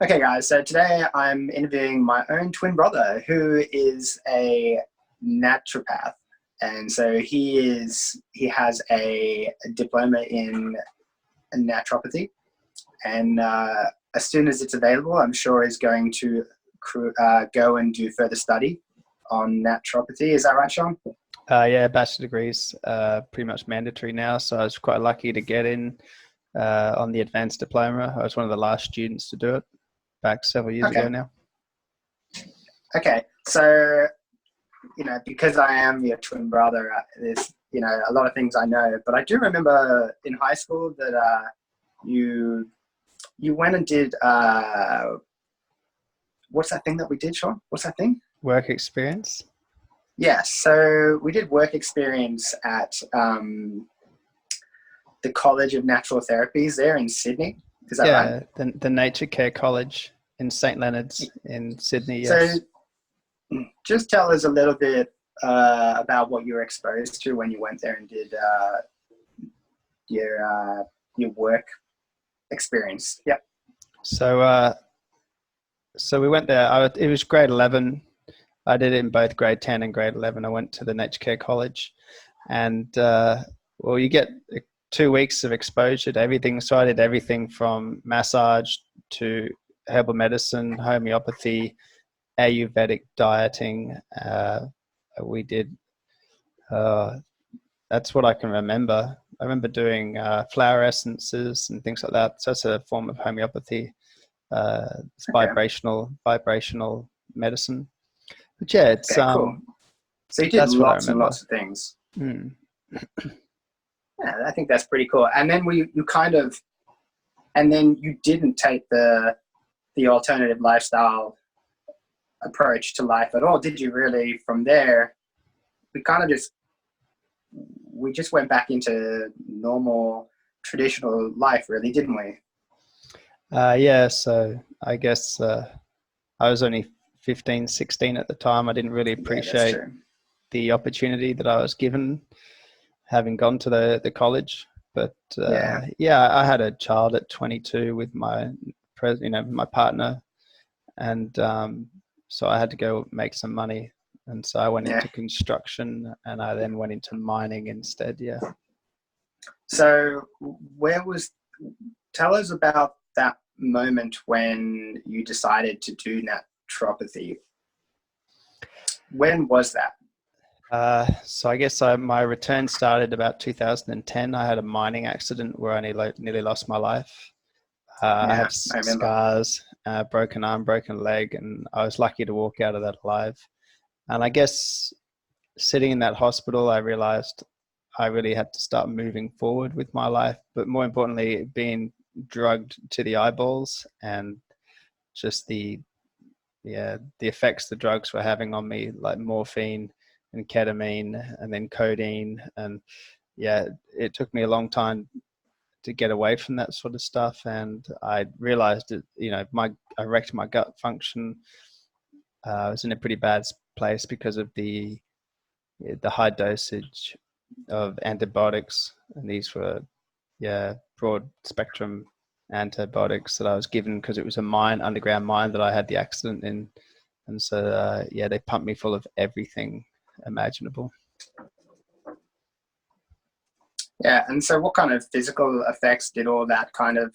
Okay, guys, so today I'm interviewing my own twin brother who is a naturopath. And so he has a diploma in naturopathy. And as soon as it's available, I'm sure he's going to go and do further study on naturopathy. Is that right, Sean? Yeah, bachelor degrees pretty much mandatory now. So I was quite lucky to get in on the advanced diploma. I was one of the last students to do it back several years ago Okay. now. Okay. So, because I am your twin brother, there's, a lot of things I know. But I do remember in high school that you went and did, what's that thing that we did, Sean? What's that thing? Work experience? Yes. So we did work experience at the College of Natural Therapies there in Sydney. Is that right? Yeah, the Naturecare College in St. Leonard's in Sydney, So yes. just tell us a little bit about what you were exposed to when you went there and did your work experience. Yep. So we went there. It was grade 11. I did it in both grade 10 and grade 11. I went to the Naturecare College, and you get 2 weeks of exposure to everything. So I did everything from massage to herbal medicine, homeopathy, Ayurvedic dieting. We did. That's what I can remember. I remember doing flower essences and things like that. So that's a form of homeopathy. It's Okay. vibrational medicine. But yeah, it's Okay, cool. So you did that's what I lots and remember. lots of things. Mm. Yeah, I think that's pretty cool. And then you didn't take the alternative lifestyle approach to life at all, did you? Really, from there, we kind of just went back into normal traditional life, really, didn't we? Yeah, so I guess I was only 15, 16 at the time. I didn't really Yeah, that's appreciate true. the opportunity that I was given having gone to the college. But Yeah. I had a child at 22 with my partner, and so I had to go make some money. And so I went Yeah. into construction, and I then went into mining instead. Yeah. So tell us about that moment when you decided to do naturopathy. When was that? So I guess my return started about 2010. I had a mining accident where I nearly lost my life. I Yeah, have I remember. scars, broken arm, broken leg, and I was lucky to walk out of that alive. And I guess sitting in that hospital, I realized I really had to start moving forward with my life, but more importantly, being drugged to the eyeballs and just the effects the drugs were having on me, like morphine and ketamine and then codeine. And yeah, it took me a long time to get away from that sort of stuff. And I realized that, I wrecked my gut function. I was in a pretty bad place because of the high dosage of antibiotics. And these were, broad spectrum antibiotics that I was given because it was a underground mine that I had the accident in. And so, they pumped me full of everything imaginable. Yeah, and so what kind of physical effects did all that kind of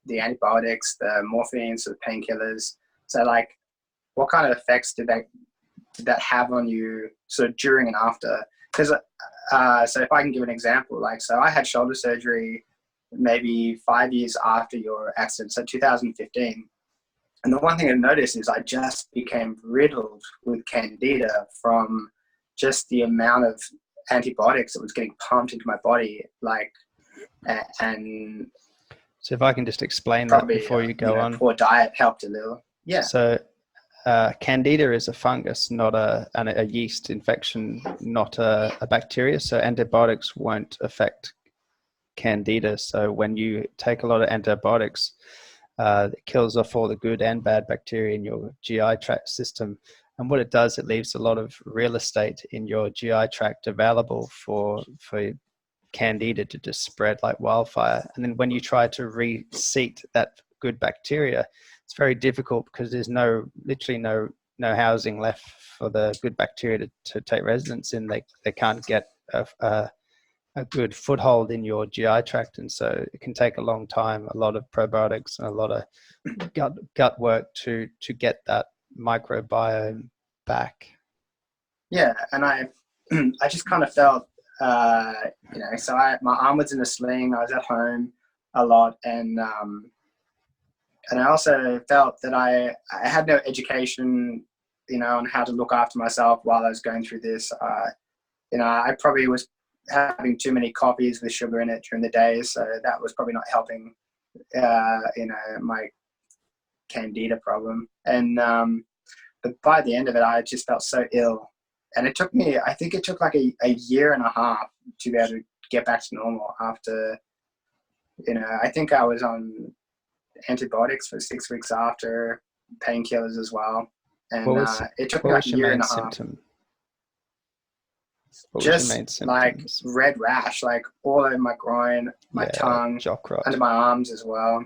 the antibiotics, the morphines, the painkillers? So, like, what kind of effects did that have on you, sort of during and after? Because so if I can give an example, so I had shoulder surgery maybe 5 years after your accident, so 2015. And the one thing I noticed is I just became riddled with candida from just the amount of antibiotics that was getting pumped into my body, and So if I can just explain that probably before you go on. poor diet helped a little. Yeah. So Candida is a fungus, not a yeast infection, not a bacteria. So antibiotics won't affect Candida. So when you take a lot of antibiotics, it kills off all the good and bad bacteria in your GI tract system. And what it does, it leaves a lot of real estate in your GI tract available for Candida to just spread like wildfire. And then when you try to reseat that good bacteria, it's very difficult because there's literally no housing left for the good bacteria to take residence in. They can't get a good foothold in your GI tract, and so it can take a long time, a lot of probiotics and a lot of gut work to get that microbiome back. Yeah, and I just kind of felt, so my arm was in a sling. I was at home a lot, and I also felt that I had no education, on how to look after myself while I was going through this. I probably was having too many coffees with sugar in it during the day, so that was probably not helping, my candida problem. And but by the end of it, I just felt so ill, and it took me, I think it took like a year and a half to be able to get back to normal after, I think I was on antibiotics for 6 weeks after, painkillers as well. And it took me like a year and a half. Symptom? What Just was your main symptoms? like red rash, like all over my groin, my tongue, jock rot. under my arms as well.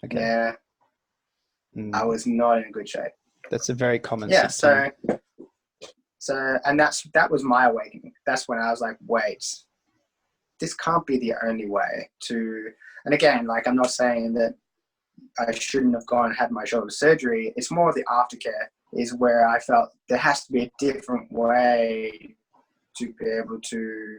Okay. Yeah. I was not in good shape. That's a very common symptom. And that was my awakening. That's when I was like, wait, this can't be the only way to, and again, like, I'm not saying that I shouldn't have gone and had my shoulder surgery. It's more of the aftercare is where I felt there has to be a different way to be able to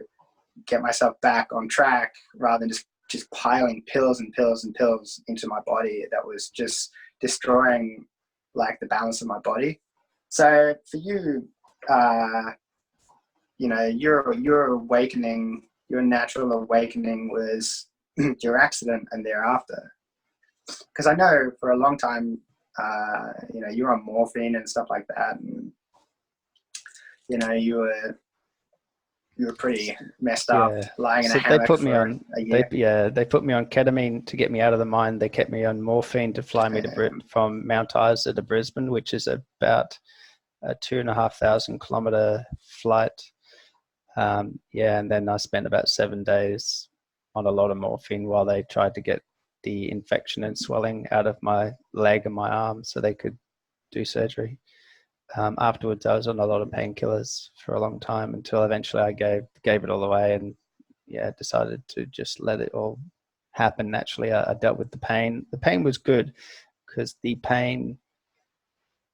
get myself back on track rather than just piling pills and pills and pills into my body that was just destroying like the balance of my body. So for you, your awakening, your natural awakening was your accident and thereafter. Because I know for a long time, you were on morphine and stuff like that, and you were pretty messed up, lying in a hammock for a year. They put me on ketamine to get me out of the mine. They kept me on morphine to fly me from Mount Isa to Brisbane, which is about a 2,500 kilometer flight. And then I spent about 7 days on a lot of morphine while they tried to get the infection and swelling out of my leg and my arm so they could do surgery. Afterwards, I was on a lot of painkillers for a long time until eventually I gave it all away and decided to just let it all happen naturally. I dealt with the pain. The pain was good because the pain,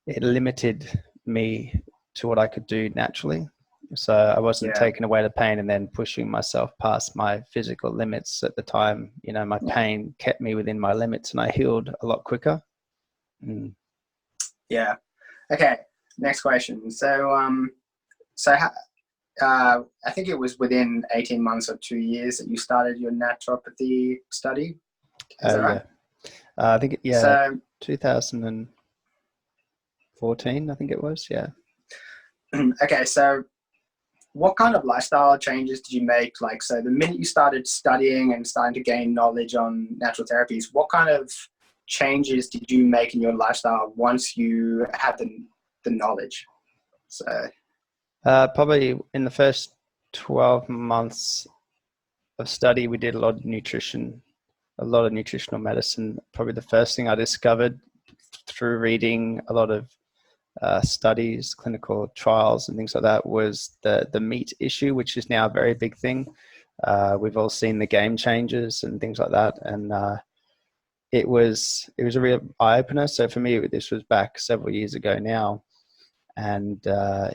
it limited me to what I could do naturally. So I wasn't taking away the pain and then pushing myself past my physical limits at the time. My pain kept me within my limits and I healed a lot quicker. Yeah. Okay. Next question. So, I think it was within 18 months or 2 years that you started your naturopathy study. Is that right? I think, So, 2014, I think it was. Yeah. Okay. So what kind of lifestyle changes did you make? Like, so the minute you started studying and starting to gain knowledge on natural therapies, what kind of changes did you make in your lifestyle once you had the knowledge? So probably in the first 12 months of study, we did a lot of nutritional medicine. Probably the first thing I discovered through reading a lot of studies, clinical trials and things like that was the meat issue, which is now a very big thing. We've all seen the game changers and things like that. And it was a real eye opener. So for me, this was back several years ago now. And I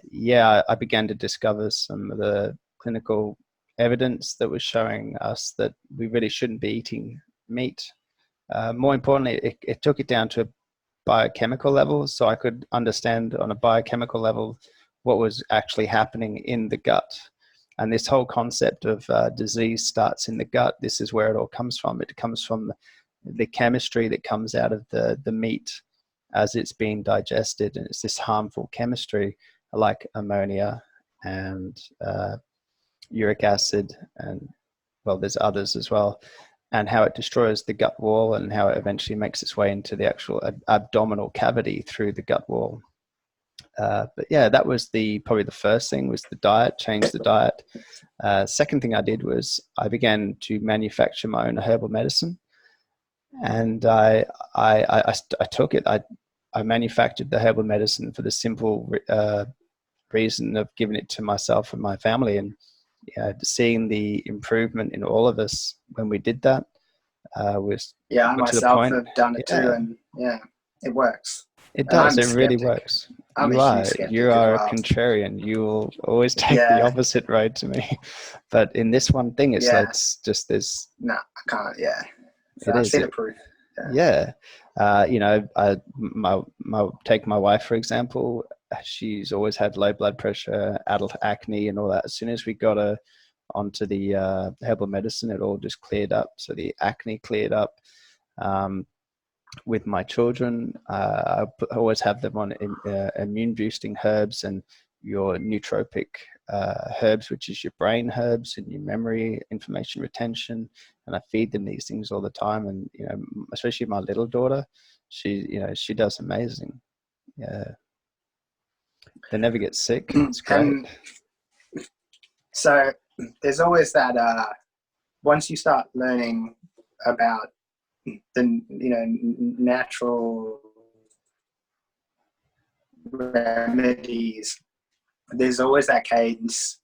began to discover some of the clinical evidence that was showing us that we really shouldn't be eating meat. More importantly, it took it down to a biochemical level, so I could understand on a biochemical level what was actually happening in the gut. And this whole concept of disease starts in the gut. This is where it all comes from. It comes from the chemistry that comes out of the meat as it's being digested, and it's this harmful chemistry like ammonia and uric acid, and there's others as well, and how it destroys the gut wall and how it eventually makes its way into the actual abdominal cavity through the gut wall. That was probably the first thing was the diet, change the diet. Second thing I did was I began to manufacture my own herbal medicine. And I took it. I manufactured the herbal medicine for the simple reason of giving it to myself and my family, and seeing the improvement in all of us when we did that was Yeah, I got to the myself point. have done it too, Yeah, and yeah, it works. it And does. I'm a It really skeptic. works. I'm a You huge are. You skeptic as are a well. contrarian. You will always take the Yeah, opposite road to me. But in this one thing, yeah. it's just there's. No, I can't. Yeah. So It I've is. seen the proof. Yeah. Yeah. My take my wife, for example. She's always had low blood pressure, adult acne, and all that. As soon as we got her onto the herbal medicine, it all just cleared up. So the acne cleared up. Um, with my children, I always have them on immune boosting herbs and your nootropic herbs, which is your brain herbs and your memory, information retention. And I feed them these things all the time. And, especially my little daughter, she does amazing. Yeah. They never get sick. It's great. And so there's always that, once you start learning about the, natural remedies, there's always that case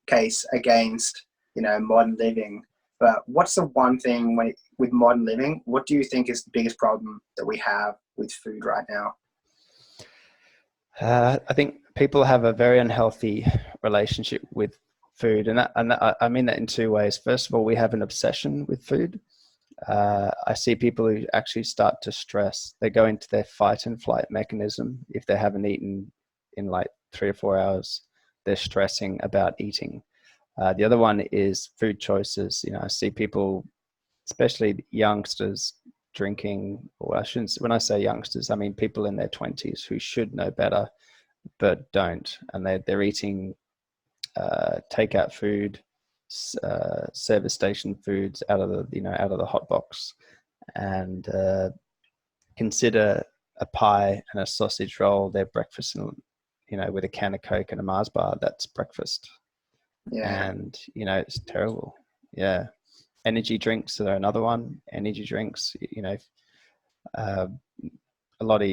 against, modern living. But what's the one thing with modern living, what do you think is the biggest problem that we have with food right now? I think people have a very unhealthy relationship with food, and I mean that in two ways. First of all, we have an obsession with food. I see people who actually start to stress. They go into their fight and flight mechanism. If they haven't eaten in like 3 or 4 hours, they're stressing about eating. The other one is food choices. I see people, especially youngsters, drinking, or I shouldn't, when I say youngsters, I mean people in their 20s who should know better but don't, and they're eating takeout food, service station foods out of the hot box, and consider a pie and a sausage roll their breakfast, and with a can of Coke and a Mars bar, that's breakfast. Yeah. And it's terrible. Yeah. Energy drinks are another one. Energy drinks, uh, a lot of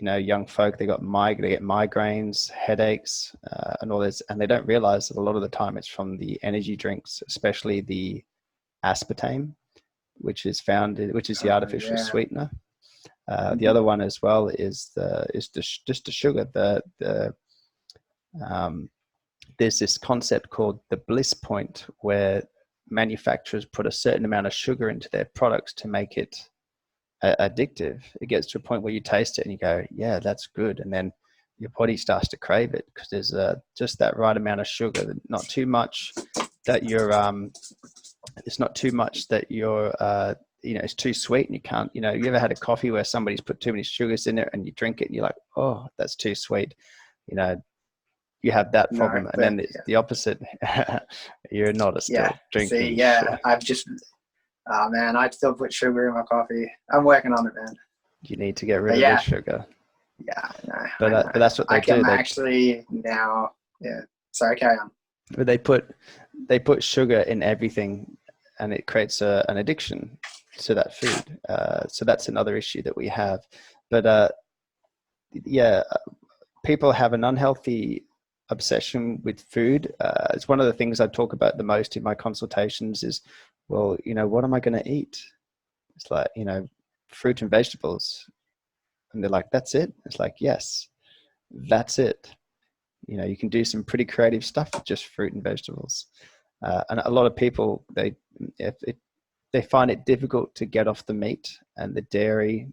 young folk, they get migraines, headaches, and all this, and they don't realize that a lot of the time it's from the energy drinks, especially the aspartame, which is the artificial Yeah. sweetener. The other one as well is just the sugar. Um, there's this concept called the bliss point, where manufacturers put a certain amount of sugar into their products to make it addictive. It gets to a point where you taste it and you go, yeah, that's good. And then your body starts to crave it because there's just that right amount of sugar, not too much that it's not too much that it's too sweet and you can't, you ever had a coffee where somebody's put too many sugars in it and you drink it and you're like, oh, that's too sweet. You have that No, problem. And but then it's the opposite. You're not still yeah. See, drinking yeah, sugar. oh man, I still put sugar in my coffee. I'm working on it, man. You need to get rid But of the yeah, sugar. yeah, no, I But know. that's what they do. I'm actually now, yeah. Sorry, carry on. But they put sugar in everything, and it creates an addiction to that food. So that's another issue that we have. But yeah, people have an unhealthy obsession with food. It's one of the things I talk about the most in my consultations is, well, what am I going to eat? It's like, fruit and vegetables. And they're like, that's it? It's like, yes, that's it. You can do some pretty creative stuff with just fruit and vegetables. And a lot of people, they find it difficult to get off the meat and the dairy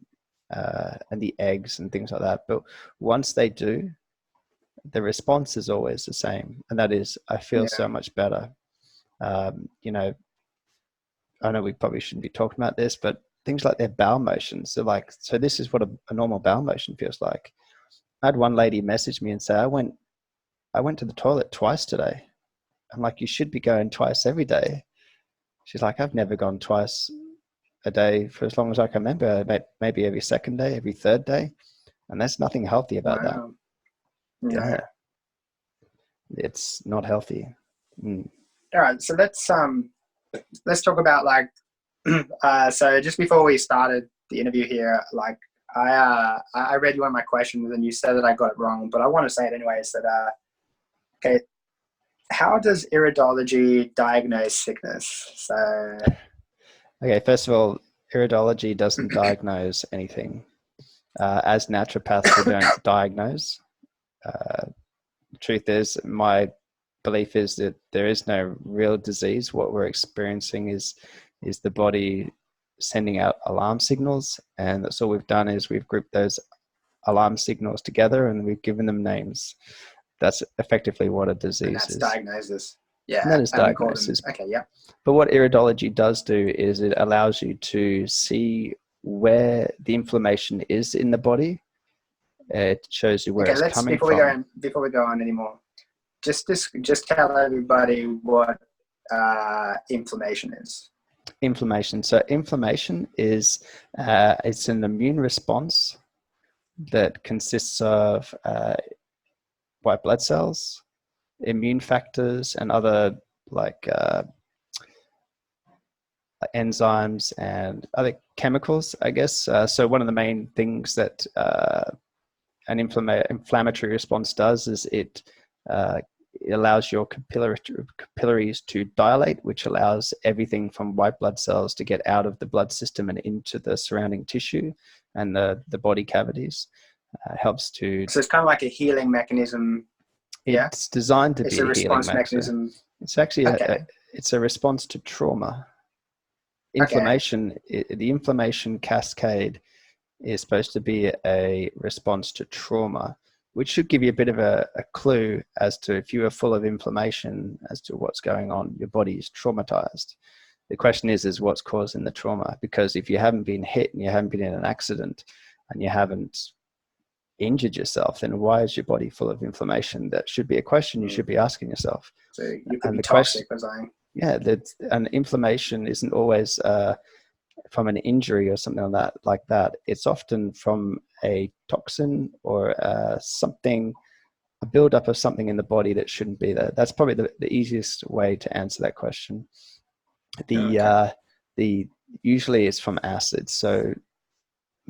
and the eggs and things like that. But once they do, the response is always the same, and that is, I feel Yeah, so much better. I know we probably shouldn't be talking about this, but things like their bowel motions. So this is what a normal bowel motion feels like. I had one lady message me and say, I went to the toilet twice today. I'm like, you should be going twice every day. She's like, I've never gone twice a day for as long as I can remember, maybe every second day, every third day. And there's nothing healthy about that. wow. No. Yeah, it's not healthy. Mm. All right, so let's talk about like so just before we started the interview here, like I read you one of my questions and you said that I got it wrong, but I want to say it anyways. That okay, how does iridology diagnose sickness? So Okay, first of all, iridology doesn't diagnose anything. As naturopaths, we don't diagnose. The truth is, my belief is that there is no real disease. What we're experiencing is the body sending out alarm signals, and that's all we've done is we've grouped those alarm signals together and we've given them names. That's effectively what a disease is. Diagnosis. Yeah, and that is and we call them, diagnosis. okay, yeah. But what iridology does do is it allows you to see where the inflammation is in the body. It shows you where it's coming from. Before we go on anymore, just tell everybody what inflammation is. Inflammation. So inflammation is it's an immune response that consists of white blood cells, immune factors, and other like enzymes and other chemicals, I guess. So one of the main things that an inflammatory response does is it allows your capillaries to dilate, which allows everything from white blood cells to get out of the blood system and into the surrounding tissue and the body cavities. Helps to. So it's kind of like a healing mechanism. It's designed to be a healing mechanism. It's actually it's a response to trauma. Inflammation, the inflammation cascade is supposed to be a response to trauma, which should give you a bit of a clue as to if you are full of inflammation as to what's going on. Your body is traumatized. The question is what's causing the trauma? Because if you haven't been hit and you haven't been in an accident and you haven't injured yourself, then why is your body full of inflammation? That should be a question you should be asking yourself. So you could be toxic, as I... Yeah, an inflammation isn't always from an injury or something like that. It's often from a toxin or something, a buildup of something in the body that shouldn't be there. That's probably the easiest way to answer that question. The usually it's from acids. So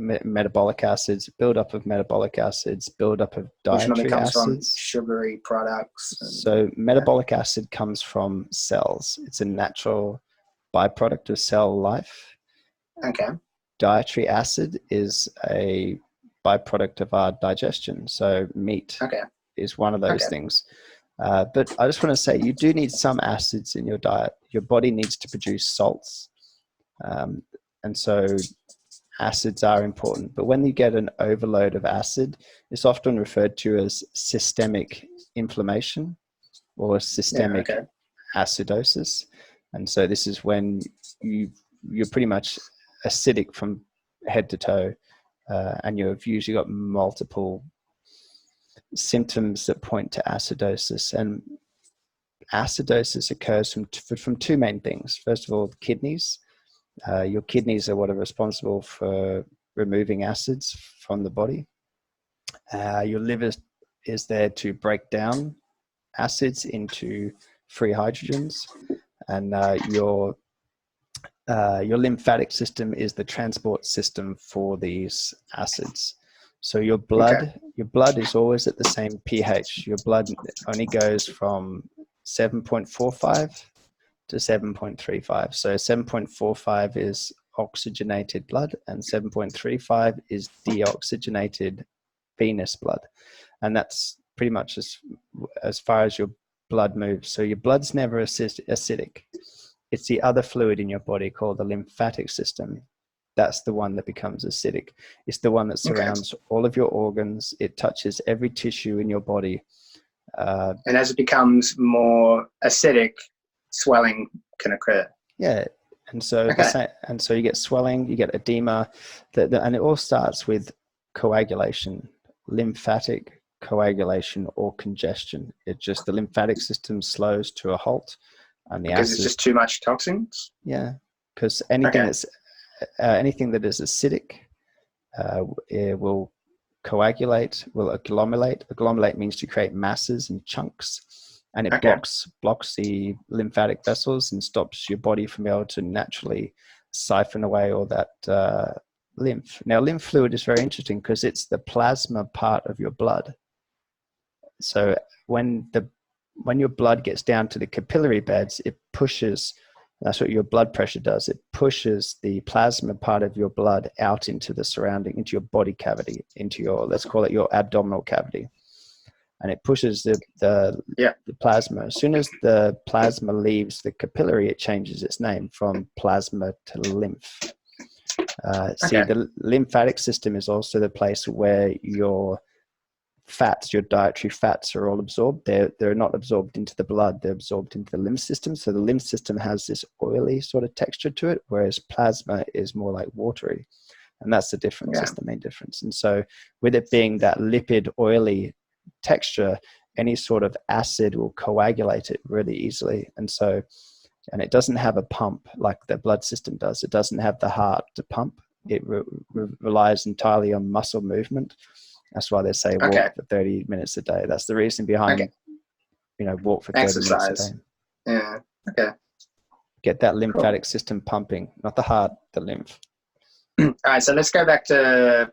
metabolic acids, buildup of metabolic acids, buildup of dietary acids. From sugary products. So metabolic acid comes from cells. It's a natural byproduct of cell life. Okay. Dietary acid is a byproduct of our digestion. So meat is one of those things. But I just want to say you do need some acids in your diet. Your body needs to produce salts. And so acids are important. But when you get an overload of acid, it's often referred to as systemic inflammation or systemic acidosis. And so this is when you're pretty much acidic from head to toe, and you've usually got multiple symptoms that point to acidosis. And acidosis occurs from two main things. First of all, the kidneys. Your kidneys are what are responsible for removing acids from the body. Your liver is there to break down acids into free hydrogens, and your lymphatic system is the transport system for these acids. So your blood is always at the same pH. Your blood only goes from 7.45 to 7.35. So 7.45 is oxygenated blood and 7.35 is deoxygenated venous blood. And that's pretty much as far as your blood moves. So your blood's never acidic. It's the other fluid in your body called the lymphatic system. That's the one that becomes acidic. It's the one that surrounds all of your organs. It touches every tissue in your body. And as it becomes more acidic, swelling can occur. Yeah. And so you get swelling, you get edema, and it all starts with coagulation, lymphatic coagulation or congestion. It just, the lymphatic system slows to a halt. And because it's just too much toxins? Yeah. Because anything that is acidic, it will coagulate, will agglomerate. Agglomerate means to create masses and chunks, and it blocks the lymphatic vessels and stops your body from being able to naturally siphon away all that lymph. Now, lymph fluid is very interesting because it's the plasma part of your blood. So when your blood gets down to the capillary beds, it pushes, that's what your blood pressure does. It pushes the plasma part of your blood out into the surrounding, into your body cavity, into your, let's call it your abdominal cavity. And it pushes the plasma. As soon as the plasma leaves the capillary, it changes its name from plasma to lymph. See, the lymphatic system is also the place where your fats, your dietary fats, are all absorbed. They're not absorbed into the blood, they're absorbed into the lymph system. So the lymph system has this oily sort of texture to it, whereas plasma is more like watery. And that's the difference, that's the main difference. And so with it being that lipid, oily texture, any sort of acid will coagulate it really easily. And so, and it doesn't have a pump like the blood system does. It doesn't have the heart to pump. It relies entirely on muscle movement. That's why they say walk for 30 minutes a day. That's the reason behind, walk for 30 minutes a day. Yeah. Okay. Get that lymphatic system pumping, not the heart, the lymph. All right. So let's go back to,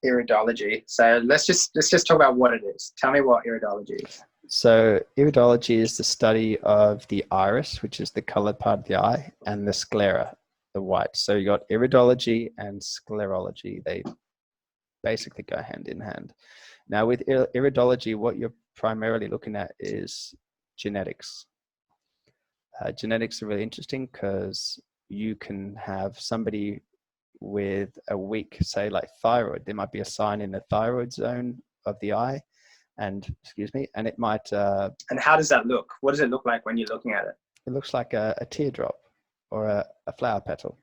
iridology. So let's just talk about what it is. Tell me what iridology is. So iridology is the study of the iris, which is the colored part of the eye, and the sclera, the white. So you got iridology and sclerology. They basically go hand in hand. Now with iridology, what you're primarily looking at is genetics. Genetics are really interesting because you can have somebody with a weak, say like thyroid. There might be a sign in the thyroid zone of the eye, and it might. And how does that look? What does it look like when you're looking at it? It looks like a teardrop or a flower petal.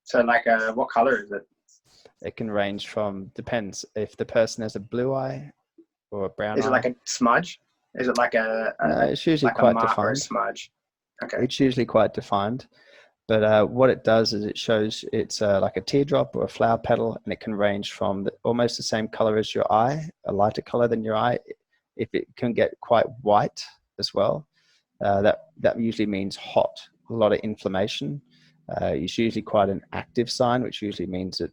So like what color is it? It can range from, depends if the person has a blue eye or a brown eye. Is it like a smudge? Is it like no, it's usually like quite a mark defined. or a smudge? Okay. It's usually quite defined. But what it does is it shows it's like a teardrop or a flower petal, and it can range from almost the same color as your eye, a lighter color than your eye. If it can get quite white as well, that usually means hot, a lot of inflammation. It's usually quite an active sign, which usually means that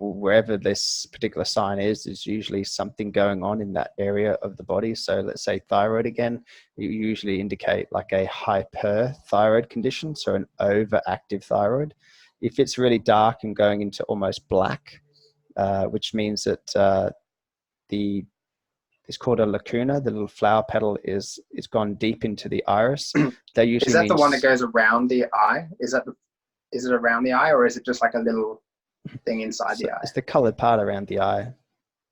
wherever this particular sign is usually something going on in that area of the body. So let's say thyroid again, you usually indicate like a hyperthyroid condition, so an overactive thyroid. If it's really dark and going into almost black, which means that it's called a lacuna, the little flower petal is gone deep into the iris. That usually is that the one that goes around the eye? Is it around the eye, or is it just like a little thing inside the eye? It's the colored part around the eye.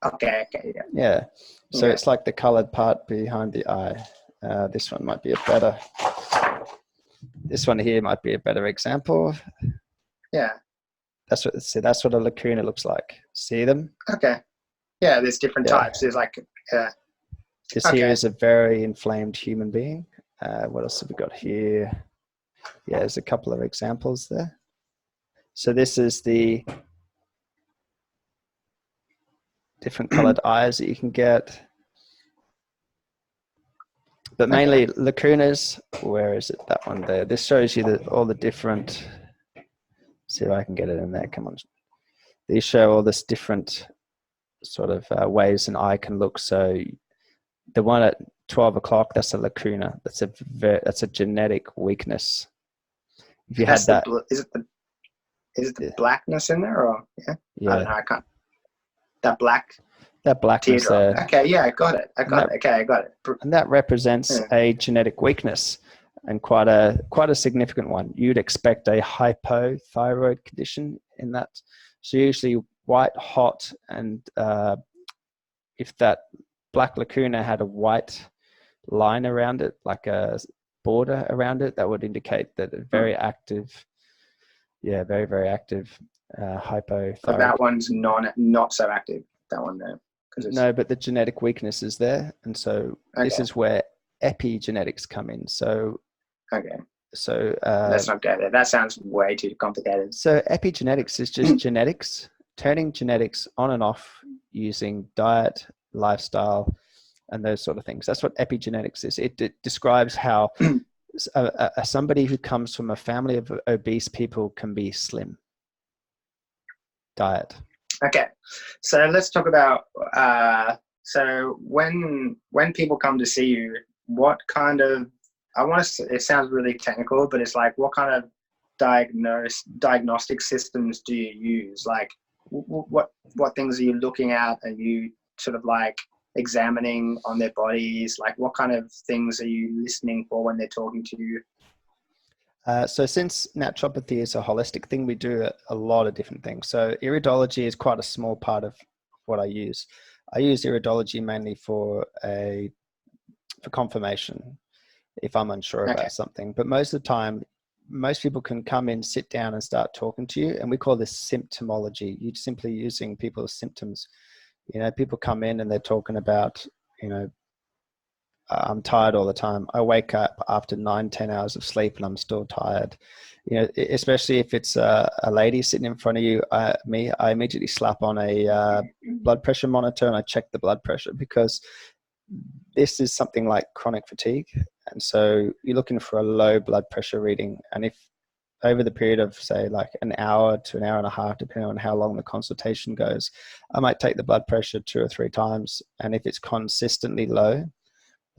Okay, yeah. So it's like the colored part behind the eye. This one might be this one here might be a better example. Yeah. That's what a lacuna looks like. See them? Okay. Yeah, there's different types. There's like this here is a very inflamed human being. What else have we got here? Yeah, there's a couple of examples there. So this is the different colored eyes that you can get. But mainly lacunas, where is it? That one there. This shows you all the different, see if I can get it in there, come on. These show all this different sort of ways an eye can look. So the one at 12 o'clock, that's a lacuna. That's a genetic weakness. If you had that, is it the blackness in there, or I don't know, I can't. That blackness there. Okay, yeah, I got it. Okay, I got it. And that represents a genetic weakness, and quite a significant one. You'd expect a hypothyroid condition in that. So usually white, hot, and if that black lacuna had a white line around it, like a border around it, that would indicate that a very active, very, very active hypothyroid. But that one's not so active, that one there. No, but the genetic weakness is there. And so this is where epigenetics come in. So let's not go there. That sounds way too complicated. So epigenetics is just genetics, turning genetics on and off using diet, lifestyle, and those sort of things. That's what epigenetics is. It describes how somebody who comes from a family of obese people can be slim. Diet. Okay, so let's talk about so when people come to see you, what kind of, it sounds really technical, but it's like, what kind of diagnostic systems do you use? Like what things are you looking at? Are you sort of like examining on their bodies? Like what kind of things are you listening for when they're talking to you? So since naturopathy is a holistic thing, we do a lot of different things. So iridology is quite a small part of what I use. I use iridology mainly for confirmation if I'm unsure about something. But most of the time, most people can come in, sit down and start talking to you. And we call this symptomology. You're simply using people's symptoms. People come in and they're talking about, I'm tired all the time. I wake up after 9-10 hours of sleep and I'm still tired. Especially if it's a lady sitting in front of you, I immediately slap on a blood pressure monitor and I check the blood pressure, because this is something like chronic fatigue. And so you're looking for a low blood pressure reading. And if over the period of, say, like an hour to an hour and a half, depending on how long the consultation goes, I might take the blood pressure 2 or 3 times. And if it's consistently low,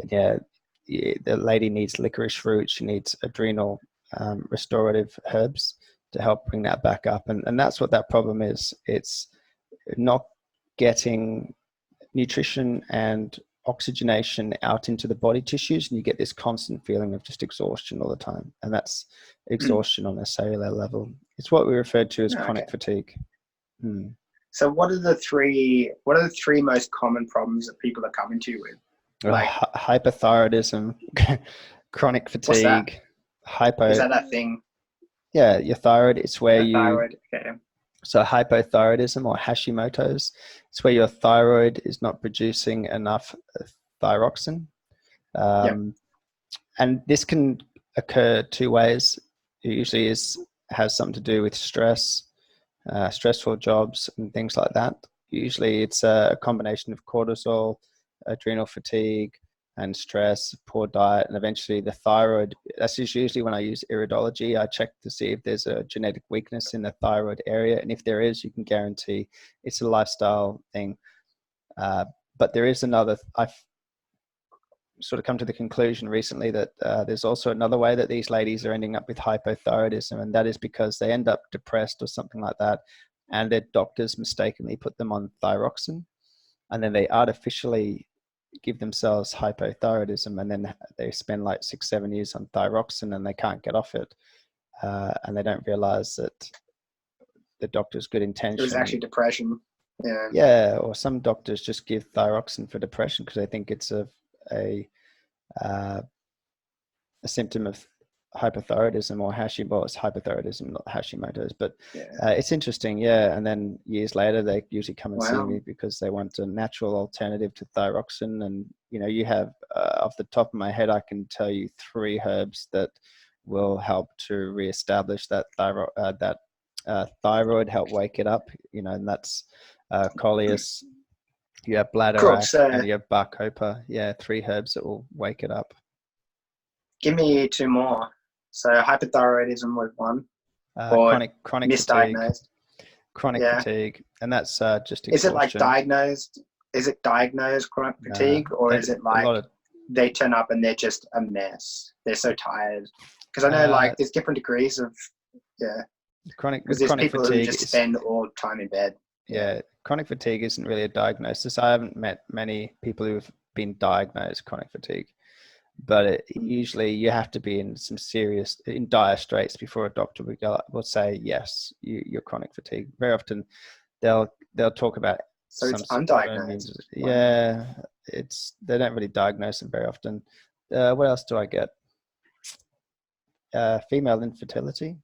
yeah, the lady needs licorice root. She needs adrenal restorative herbs to help bring that back up. And that's what that problem is. It's not getting nutrition and oxygenation out into the body tissues, and you get this constant feeling of just exhaustion all the time. And that's exhaustion on a cellular level. It's what we refer to as chronic fatigue. So what are the three most common problems that people are coming to you with? Like hypothyroidism, chronic fatigue, is that thing? Yeah, your thyroid. It's where thyroid. Okay. So hypothyroidism or Hashimoto's, it's where your thyroid is not producing enough thyroxine. And this can occur 2 ways. It usually has something to do with stress, stressful jobs and things like that. Usually it's a combination of cortisol, adrenal fatigue, and stress, poor diet, and eventually the thyroid. That's usually when I use iridology. I check to see if there's a genetic weakness in the thyroid area. And if there is, you can guarantee it's a lifestyle thing. But there is another, I've sort of come to the conclusion recently that there's also another way that these ladies are ending up with hypothyroidism. And that is because they end up depressed or something like that. And their doctors mistakenly put them on thyroxine. And then they artificially give themselves hypothyroidism, and then they spend like 6-7 years on thyroxine and they can't get off it, and they don't realize that the doctor's good intention, it was actually depression. Or some doctors just give thyroxine for depression because they think it's a symptom of hypothyroidism or Hashimoto's. Hypothyroidism, not Hashimoto's, but it's interesting. And then years later they usually come and see me because they want a natural alternative to thyroxine. And you have off the top of my head, I can tell you 3 herbs that will help to reestablish that thyroid, help wake it up, and that's coleus, you have bladderwrack, and you have bacopa. 3 herbs that will wake it up. Give me 2 more. So hypothyroidism was 1. Chronic misdiagnosed. Chronic fatigue, and that's just exhaustion. Is it like diagnosed? Is it diagnosed chronic fatigue, or is it like they turn up and they're just a mess? They're so tired. Because I know like there's different degrees of chronic. Because there's people fatigue who just spend all time in bed. Chronic fatigue isn't really a diagnosis. I haven't met many people who've been diagnosed chronic fatigue. But usually you have to be in dire straits before a doctor will say, yes, you're chronic fatigue. Very often they'll talk about it's undiagnosed. They don't really diagnose them very often. What else do I get? Female infertility.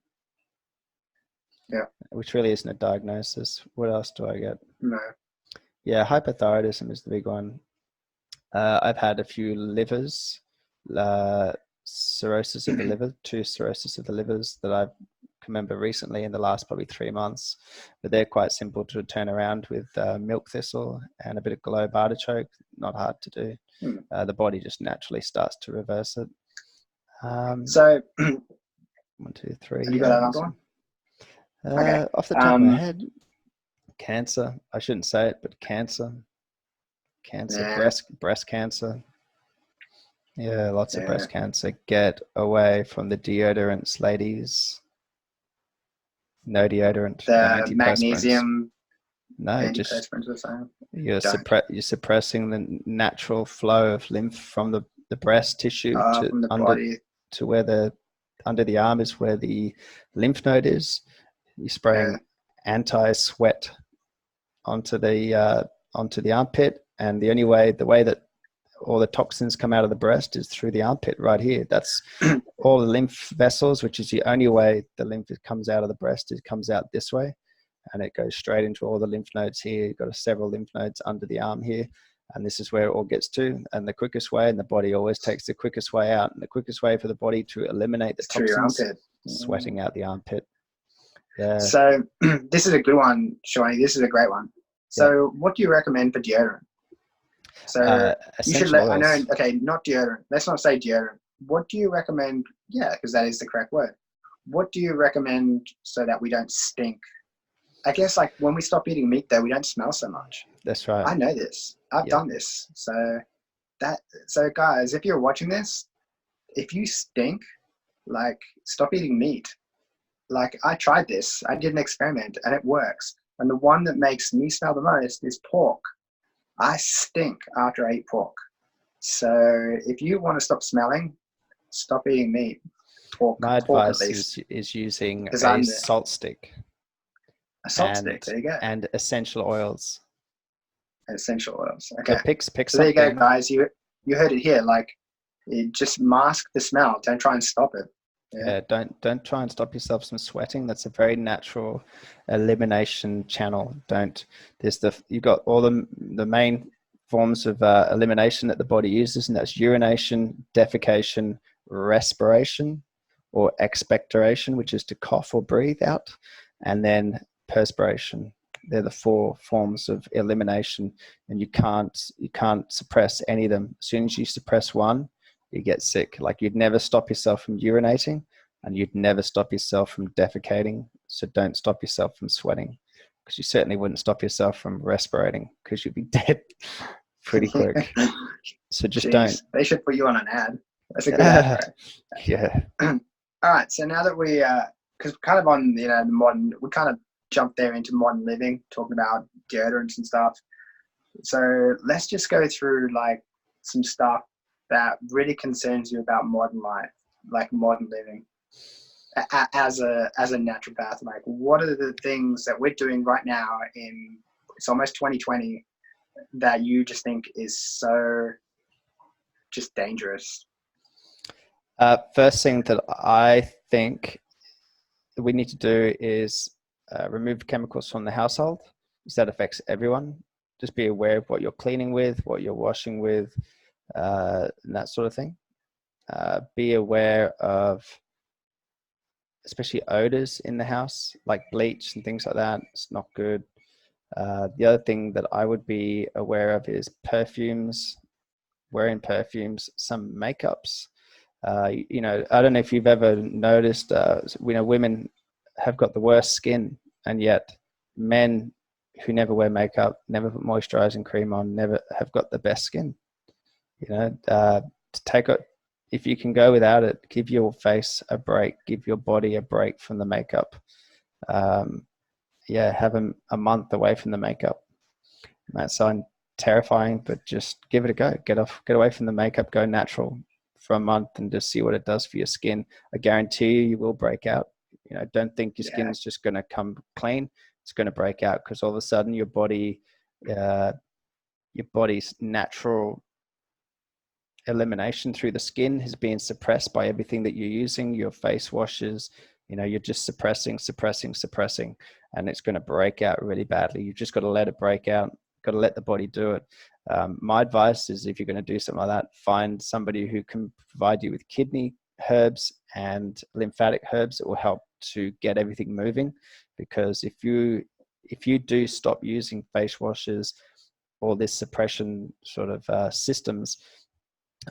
Which really isn't a diagnosis. What else do I get? No. Hypothyroidism is the big one. I've had a few livers. Cirrhosis of the liver, 2 cirrhosis of the livers that I can remember recently in the last probably 3 months, but they're quite simple to turn around with milk thistle and a bit of globe artichoke. Not hard to do. The body just naturally starts to reverse it. So 1, 2, 3. have you Yeah. got another one? Okay. Off the top of my head, cancer. I shouldn't say it, but cancer, Yeah, breast cancer. Yeah, lots of yeah. breast cancer. Get away from the deodorants, ladies. No deodorant, no The antiperspirants. magnesium No, just antiperspirants or something. you're Don't. suppressing the natural flow of lymph from the breast tissue to From the under body. to where the under the arm is where the lymph node is. You're Yeah. spraying anti-sweat onto the armpit, and the way that all the toxins come out of the breast is through the armpit right here. That's all the lymph vessels, which is the only way the lymph comes out of the breast. It comes out this way, and it goes straight into all the lymph nodes here. You've got several lymph nodes under the arm here, and this is where it all gets to. And the quickest way, and the body always takes the quickest way out, and the quickest way for the body to eliminate the It's through your toxins, armpit. sweating out the armpit. Yeah. So this is a good one, Shawnee. This is a great one. So what do you recommend for deodorant? So you should let, I know, okay, not deodorant. Let's not say deodorant. What do you recommend? Yeah, because that is the correct word. What do you recommend so that we don't stink? I guess like when we stop eating meat though, we don't smell so much. That's right. I know this. I've done this. So guys, if you're watching this, if you stink, like stop eating meat. Like I tried this. I did an experiment and it works. And the one that makes me smell the most is pork. I stink after I eat pork. So if you want to stop smelling, stop eating meat. Pork, My pork advice is using a salt stick. A salt stick, there you go. And essential oils. Essential oils. Okay. So pick so there you go, guys. You heard it here. Like, just mask the smell. Don't try and stop it. Yeah, don't try and stop yourself from sweating. That's a very natural elimination channel. You've got all the main forms of elimination that the body uses, and that's urination, defecation, respiration, or expectoration, which is to cough or breathe out, and then perspiration. They're the 4 forms of elimination, and you can't suppress any of them. As soon as you suppress one, you get sick. Like you'd never stop yourself from urinating, and you'd never stop yourself from defecating. So don't stop yourself from sweating, because you certainly wouldn't stop yourself from respirating, because you'd be dead pretty quick. So just don't. They should put you on an ad. That's a good ad, right? Yeah. All right. So now that we, because kind of on the modern, we kind of jumped there into modern living, talking about deodorants and stuff. So let's just go through like some stuff that really concerns you about modern life, like modern living. As a naturopath, like what are the things that we're doing right now it's almost 2020 that you just think is so just dangerous? First thing that I think we need to do is remove chemicals from the household, because that affects everyone. Just be aware of what you're cleaning with, what you're washing with, and that sort of thing. Be aware of especially odors in the house, like bleach and things like that. It's not good. The other thing that I would be aware of is perfumes, wearing perfumes, some makeups. I don't know if you've ever noticed, women have got the worst skin, and yet men who never wear makeup, never put moisturizing cream on, never have got the best skin. To take it, if you can go without it, give your face a break, give your body a break from the makeup. Have a month away from the makeup. It might sound terrifying, but just give it a go. Get away from the makeup, go natural for a month and just see what it does for your skin. I guarantee you will break out. Don't think your skin's just going to come clean. It's going to break out, because all of a sudden your body's natural elimination through the skin has been suppressed by everything that you're using, your face washes. You're just suppressing, and it's going to break out really badly. You've just got to let it break out. Got to let the body do it. My advice is, if you're going to do something like that, find somebody who can provide you with kidney herbs and lymphatic herbs that will help to get everything moving. Because if you do stop using face washes, all this suppression sort of systems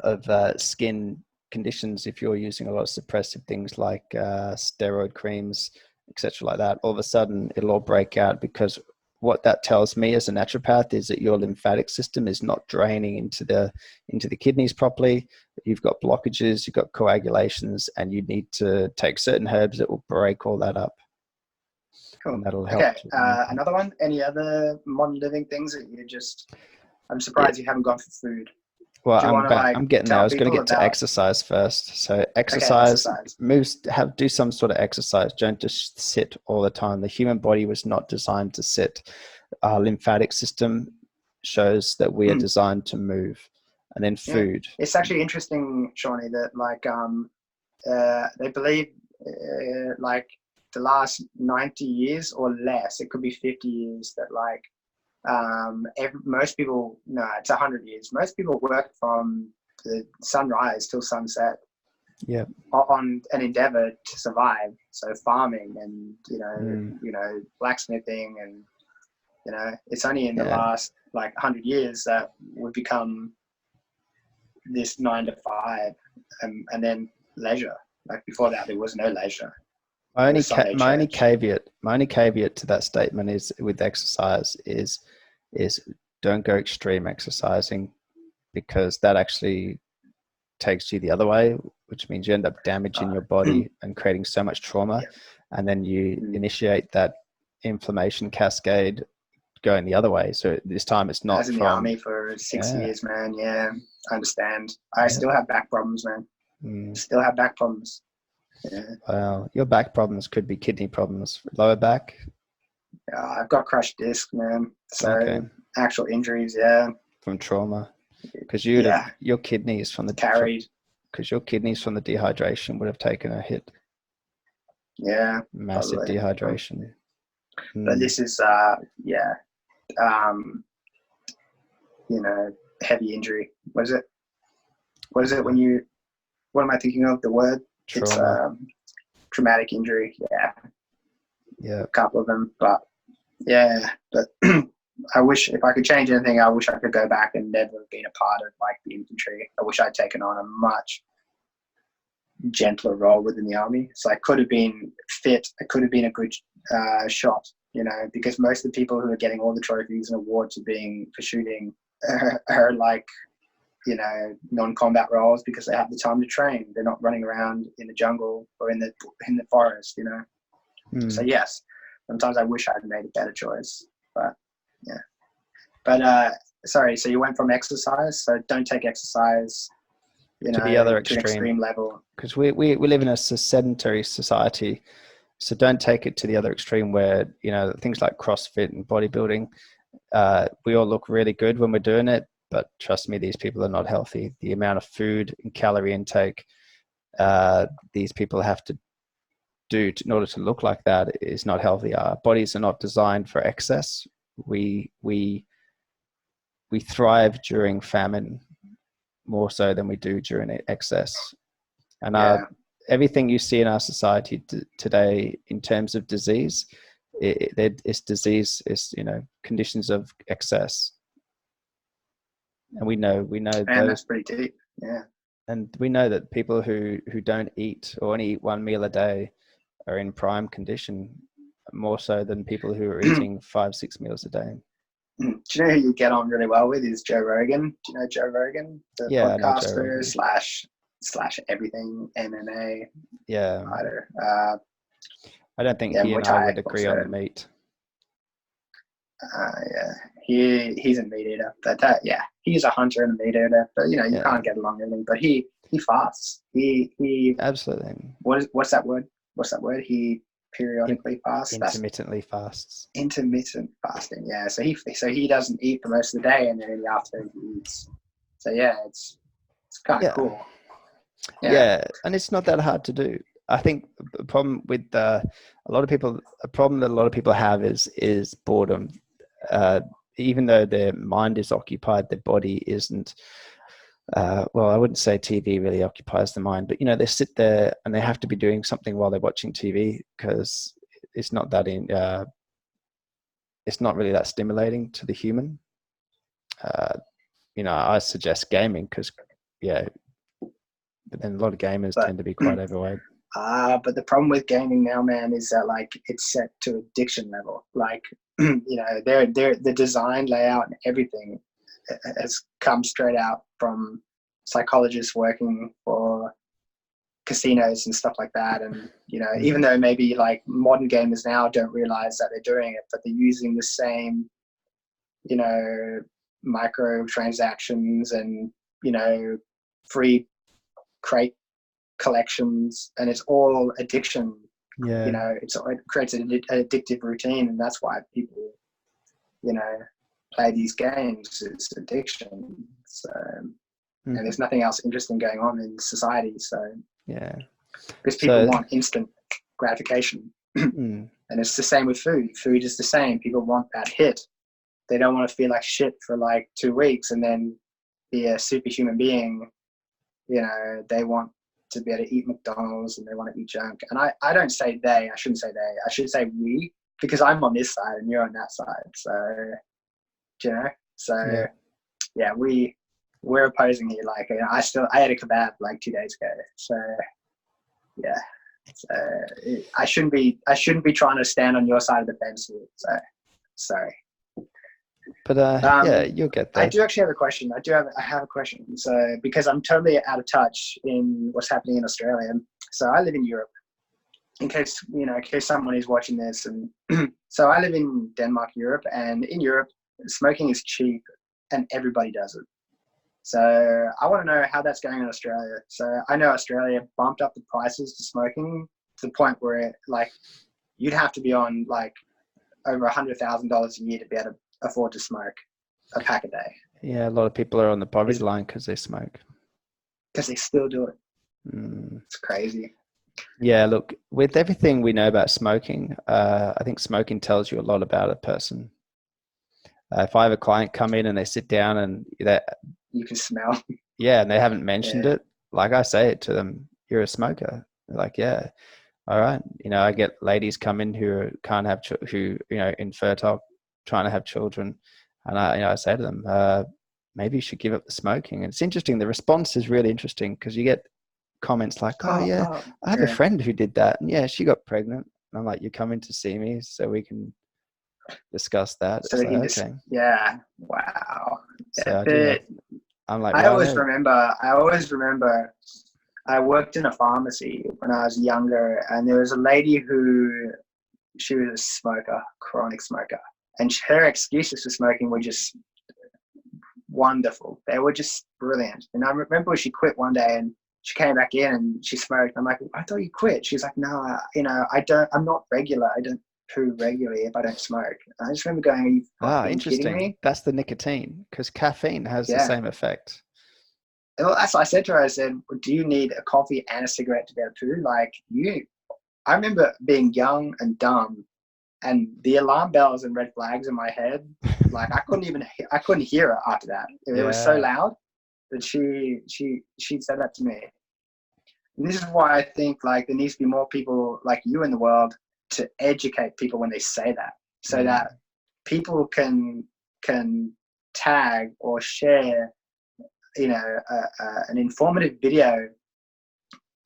of skin conditions, if you're using a lot of suppressive things like steroid creams, etc., like that, all of a sudden it'll all break out, because what that tells me as a naturopath is that your lymphatic system is not draining into the kidneys properly. You've got blockages, you've got coagulations, and you need to take certain herbs that will break all that up. Cool. And that'll help. Okay. Another one. Any other modern living things that you just? I'm surprised you haven't gone for food. Well, I'm getting there. I was going to get to exercise first. So exercise, do some sort of exercise. Don't just sit all the time. The human body was not designed to sit. Our lymphatic system shows that we are designed to move. And then food. Yeah. It's actually interesting, Shawnee, that they believe like the last 90 years or less, it could be 50 years, that most people, no, it's 100 years. Most people work from the sunrise till sunset. Yeah. On an endeavor to survive. So farming and blacksmithing, and it's only in the last 100 years that we've become this 9 to 5, and then leisure. Like before that, there was no leisure. My only caveat to that statement is with exercise is don't go extreme exercising, because that actually takes you the other way, which means you end up damaging your body and creating so much trauma. And then you initiate that inflammation cascade going the other way. So this time it's not. I was in the army for 6 years, man. Yeah, I understand. I still have back problems, man. Still have back problems. Yeah. Well, your back problems could be kidney problems. Lower back? Yeah, I've got crushed disc, man. So actual injuries, from trauma. Because your kidneys from the because your kidneys from the dehydration would have taken a hit. Yeah, massive probably. Dehydration. But this is heavy injury. What is it when you? What am I thinking of? The word? Trauma. It's traumatic injury. Yeah. A couple of them, but I wish, if I could change anything, I wish I could go back and never been a part of the infantry. I wish I'd taken on a much gentler role within the army. So I could have been fit. I could have been a good shot, because most of the people who are getting all the trophies and awards for shooting are non-combat roles, because they have the time to train. They're not running around in the jungle or in the forest, So yes, sometimes I wish I had made a better choice, but yeah. But sorry, so you went from exercise, so don't take exercise to the other to an extreme level, because we live in a sedentary society. So don't take it to the other extreme where things like CrossFit and bodybuilding, we all look really good when we're doing it, but trust me, these people are not healthy. The amount of food and calorie intake these people have to do in order to look like that is not healthy. Our bodies are not designed for excess. We thrive during famine more so than we do during excess. And everything you see in our society today in terms of disease, it's disease is conditions of excess. And we know and that's pretty deep. Yeah. And we know that people who don't eat or only eat one meal a day are in prime condition, more so than people who are eating 5-6 meals a day. Do you know who you get on really well with is Joe Rogan? Do you know Joe Rogan? The podcaster slash everything MMA. Yeah. Fighter. I don't think he and I would agree on the meat. He's a meat eater. But he's a hunter and a meat eater. But you can't get along with him. But he fasts. He absolutely. What's that word? He periodically fasts. Intermittently fasts. Intermittent fasting. Yeah. So he doesn't eat for most of the day, and then in the afternoon he eats. So it's kind of cool. Yeah, and it's not that hard to do. I think the problem with a problem that a lot of people have is boredom. Even though their mind is occupied, their body isn't. Well, I wouldn't say TV really occupies the mind, but they sit there and they have to be doing something while they're watching TV, because it's not really that stimulating to the human. I suggest gaming, because But then a lot of gamers But tend to be quite overweight. but the problem with gaming now, man, is that like it's set to addiction level. Like, you know, the design, layout, and everything has come straight out from psychologists working for casinos and stuff like that. And, you know, even though maybe like modern gamers now don't realize that they're doing it, but they're using the same, you know, microtransactions and, you know, free crate collections, and it's all addiction. Yeah. You know, it creates an addictive routine, and that's why people, you know, play these games. It's addiction. So, and there's nothing else interesting going on in society. So, yeah, because people want instant gratification, and it's the same with food. Food is the same. People want that hit. They don't want to feel like shit for like 2 weeks and then be a superhuman being. You know, they want to be able to eat McDonald's and they want to eat junk. And I don't say they, I shouldn't say they, I should say we, because I'm on this side and you're on that side. So, you know, so yeah, we're opposing here. Like, you know, I had a kebab like 2 days ago. So yeah, so I shouldn't be trying to stand on your side of the fence here. So sorry. But yeah, you'll get there. I do actually have a question. I have a question. So because I'm totally out of touch in what's happening in Australia. So I live in Europe. In case someone is watching this, and so I live in Denmark, Europe, and in Europe, smoking is cheap, and everybody does it. So I want to know how that's going in Australia. So I know Australia bumped up the prices to smoking to the point where like you'd have to be on like over $100,000 a year to be able to afford to smoke a pack a day. Yeah, a lot of people are on the poverty line because they smoke. Because they still do it. It's crazy. Yeah, look, with everything we know about smoking, I think smoking tells you a lot about a person. If I have a client come in and they sit down and you can smell. Yeah, and they haven't mentioned it, like I say it to them, you're a smoker. They're like, yeah, all right. You know, I get ladies come in who can't have, who, you know, infertile, trying to have children. And I say to them, maybe you should give up the smoking. And it's interesting. The response is really interesting because you get comments like, I have a friend who did that. And yeah, she got pregnant. And I'm like, you're coming to see me so we can discuss that. So we can okay. Yeah. Wow. So I'm like, I always remember I worked in a pharmacy when I was younger, and there was a lady she was a smoker, chronic smoker. And her excuses for smoking were just wonderful. They were just brilliant. And I remember when she quit one day and she came back in and she smoked. I'm like, I thought you quit. She's like, no, I'm not regular. I don't poo regularly if I don't smoke. And I just remember going, are you fucking interesting. kidding me? That's the nicotine, because caffeine has the same effect. Well, that's what I said to her. I said, do you need a coffee and a cigarette to be able to poo? Like I remember being young and dumb, and the alarm bells and red flags in my head, like I couldn't hear her after that. It was so loud that she said that to me. And this is why I think like there needs to be more people like you in the world to educate people when they say that, so that people can tag or share, you know, an informative video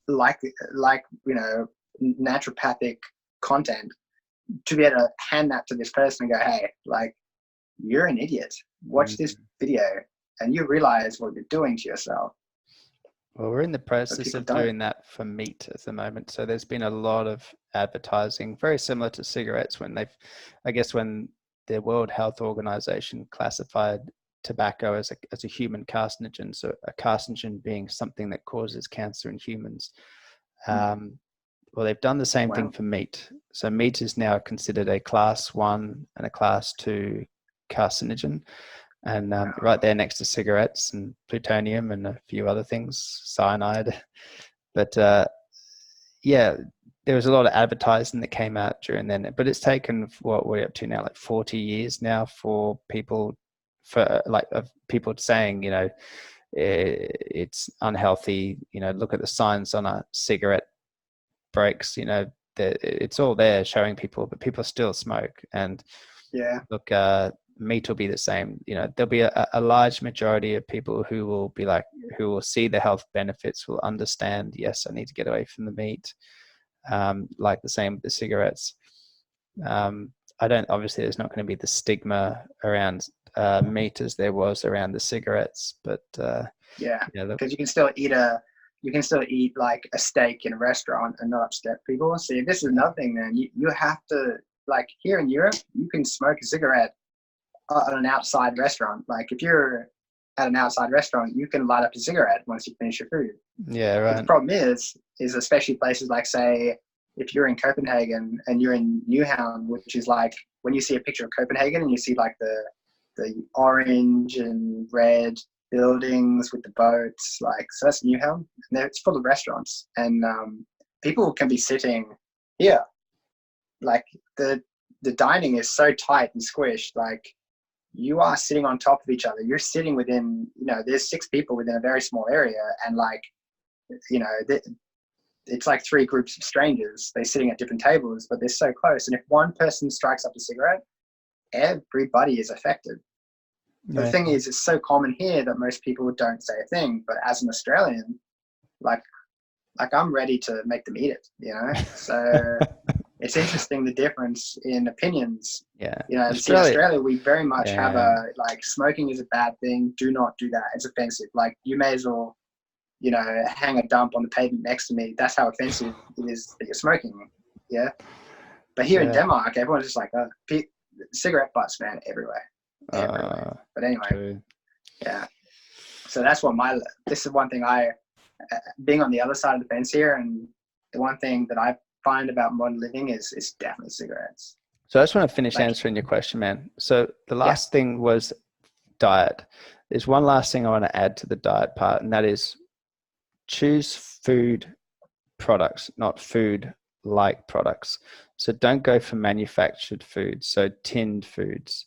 like you know, naturopathic content, to be able to hand that to this person and go, hey, like, you're an idiot. Watch this video and you realize what you're doing to yourself. Well, we're in the process of doing that for meat at the moment. So there's been a lot of advertising, very similar to cigarettes, when the World Health Organization classified tobacco as a human carcinogen. So a carcinogen being something that causes cancer in humans. Well, they've done the same thing for meat. So meat is now considered a class 1 and a class 2 carcinogen. And right there next to cigarettes and plutonium and a few other things, cyanide. But there was a lot of advertising that came out during then. But it's taken, what we're up to now, like 40 years now for people, saying, you know, it's unhealthy. You know, look at the signs on a cigarette breaks. You know, it's all there showing people, but people still smoke. And look, meat will be the same. You know, there'll be a large majority of people who will see the health benefits, will understand, yes, I need to get away from the meat. Like the same with the cigarettes. Obviously there's not going to be the stigma around meat as there was around the cigarettes, but because you can still eat like a steak in a restaurant and not upset people. See, this is another thing, man. You have to, like, here in Europe, you can smoke a cigarette at an outside restaurant. Like, if you're at an outside restaurant, you can light up a cigarette once you finish your food. Yeah, right. But the problem is especially places like, say, if you're in Copenhagen and you're in Newhound, which is like, when you see a picture of Copenhagen and you see like the orange and red buildings with the boats, like, so that's Newhound, and it's full of restaurants, and people can be sitting here, like the dining is so tight and squished, like you are sitting on top of each other. You're sitting within, there's 6 people within a very small area, and like, it's like 3 groups of strangers. They're sitting at different tables, but they're so close. And if one person strikes up a cigarette, everybody is affected. Yeah. The thing is, it's so common here that most people don't say a thing. But as an Australian, like I'm ready to make them eat it, So it's interesting, the difference in opinions. Yeah. In Australia, we very much have like, smoking is a bad thing. Do not do that. It's offensive. Like, you may as well, hang a dump on the pavement next to me. That's how offensive it is that you're smoking. Yeah. But here in Denmark, everyone's just like, cigarette butts, man, everywhere. But anyway, true. Yeah. So that's what this is one thing being on the other side of the fence here, and the one thing that I find about modern living is definitely cigarettes. So I just want to finish answering your question, man. So the last thing was diet. There's one last thing I want to add to the diet part, and that is, choose food products, not food like products. So don't go for manufactured foods. So tinned foods.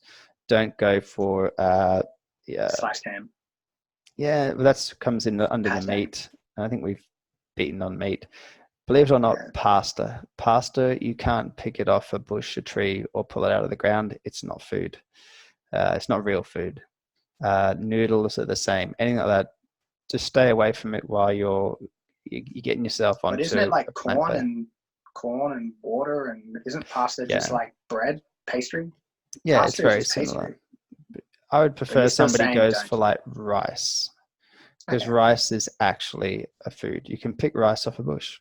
Don't go for sliced ham. Yeah, well, that comes in under the meat. I think we've beaten on meat. Believe it or not, pasta. Pasta, you can't pick it off a bush, a tree, or pull it out of the ground. It's not food. It's not real food. Noodles are the same. Anything like that, just stay away from it while you're getting yourself onto. But isn't it like corn and water, and isn't pasta just like bread, pastry? Yeah, pasta it's very similar. Pastry. I would prefer somebody goes for like rice, because rice is actually a food. You can pick rice off a bush.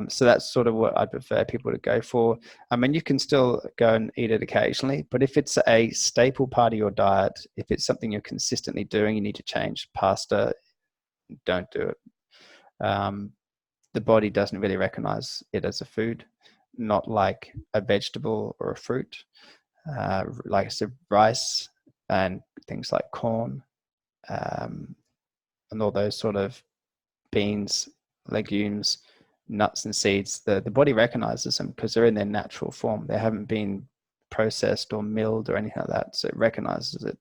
So that's sort of what I'd prefer people to go for. I mean, you can still go and eat it occasionally, but if it's a staple part of your diet, if it's something you're consistently doing, you need to change. Pasta, don't do it. The body doesn't really recognize it as a food, not like a vegetable or a fruit. Like I said, rice and things like corn, and all those sort of beans, legumes, nuts and seeds, the body recognizes them because they're in their natural form. They haven't been processed or milled or anything like that, so it recognizes it.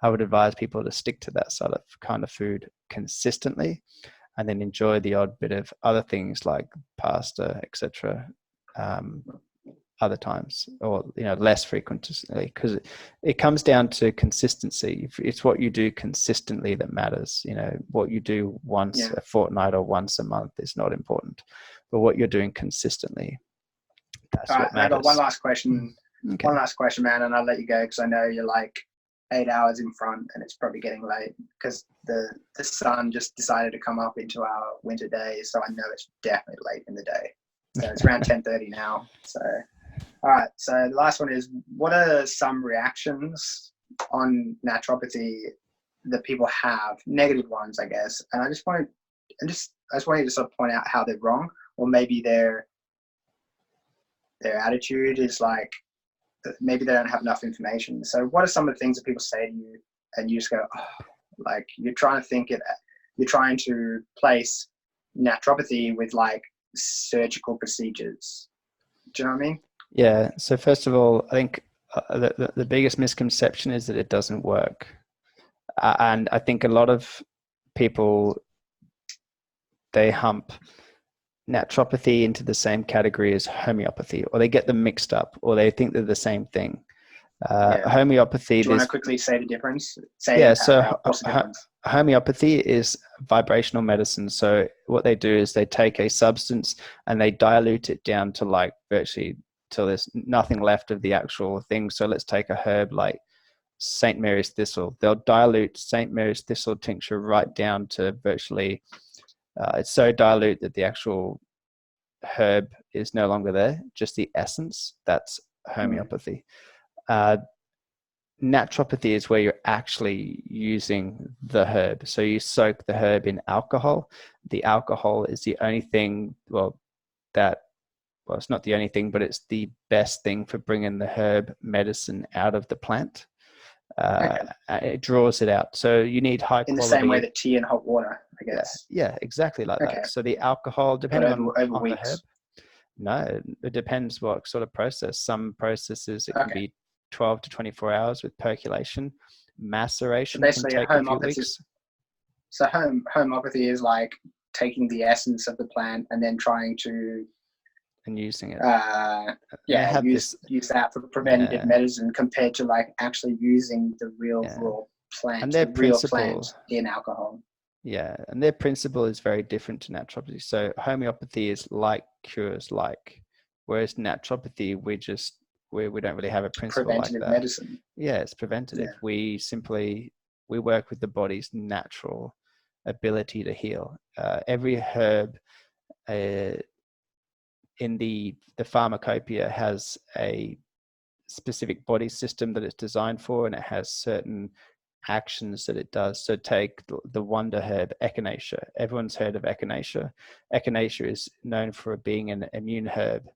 I would advise people to stick to that sort of kind of food consistently, and then enjoy the odd bit of other things like pasta, etc. Other times, or less frequently, because it comes down to consistency. It's what you do consistently that matters. What you do once a fortnight or once a month is not important, but what you're doing consistently, that's what matters. I got one last question. Okay. One last question, man, and I'll let you go because I know you're like 8 hours in front and it's probably getting late because the sun just decided to come up into our winter days, so I know it's definitely late in the day. So it's around 10:30 now. So all right, so the last one is, what are some reactions on naturopathy that people have, negative ones, I guess? And I just want you to sort of point out how they're wrong, or maybe their attitude is like, maybe they don't have enough information. So what are some of the things that people say to you and you just go, like, you're trying to place naturopathy with like surgical procedures. Do you know what I mean? Yeah. So first of all, I think the biggest misconception is that it doesn't work. And I think a lot of people, they hump naturopathy into the same category as homeopathy, or they get them mixed up, or they think they're the same thing. Yeah. Homeopathy, Do you want there's to quickly say the difference? Say yeah. So what's the difference? homeopathy is vibrational medicine. So what they do is they take a substance and they dilute it down to like virtually till there's nothing left of the actual thing. So let's take a herb like St. Mary's thistle. They'll dilute St. Mary's thistle tincture right down to virtually, it's so dilute that the actual herb is no longer there, just the essence. That's homeopathy. Naturopathy is where you're actually using the herb. So you soak the herb in alcohol. The alcohol is the only thing, it's not the only thing, but it's the best thing for bringing the herb medicine out of the plant. It draws it out. So you need high quality. In the same way that tea and hot water, I guess. Yeah, exactly like that. So the alcohol, depending on the herb. No, it depends what sort of process. Some processes, it can be 12 to 24 hours with percolation. Maceration can take a few weeks. So homeopathy is like taking the essence of the plant and then trying to and using it. Use that for preventative medicine compared to like actually using the real raw plant, and their plant in alcohol. Yeah, and their principle is very different to naturopathy. So homeopathy is like cures like, whereas naturopathy we don't really have a principle like that. Medicine. Yeah, it's preventative. Yeah. We work with the body's natural ability to heal. Every herb in the pharmacopoeia has a specific body system that it's designed for, and it has certain actions that it does. So take the wonder herb echinacea. Everyone's heard of echinacea. Echinacea is known for being an immune herb,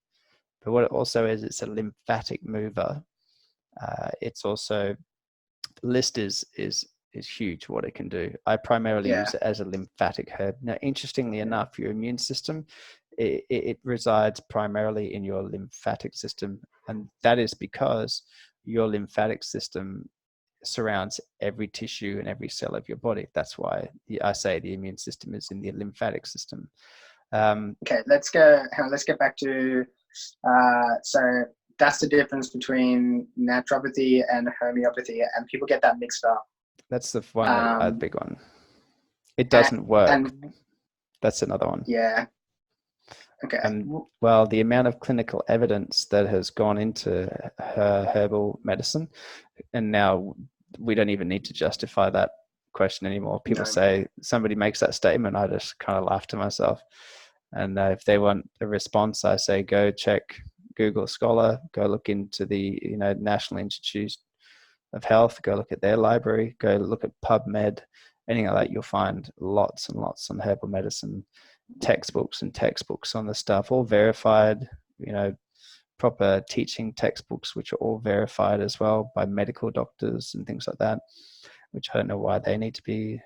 but what it also is, it's a lymphatic mover. It's also, the list is huge what it can do. I primarily use it as a lymphatic herb. Now, interestingly enough, your immune system, it resides primarily in your lymphatic system, and that is because your lymphatic system surrounds every tissue and every cell of your body. That's why I say the immune system is in the lymphatic system. Okay, let's get back to so that's the difference between naturopathy and homeopathy, and people get that mixed up. That's the one, a big one. It doesn't work. That's another one. Yeah. Okay. And well, the amount of clinical evidence that has gone into herbal medicine, and now we don't even need to justify that question anymore. People say, somebody makes that statement, I just kind of laugh to myself. And if they want a response, I say, go check Google Scholar, go look into the National Institute of Health, go look at their library, go look at PubMed, anything like that. You'll find lots and lots on herbal medicine, textbooks and textbooks on the stuff, all verified, proper teaching textbooks, which are all verified as well by medical doctors and things like that, which I don't know why they need to be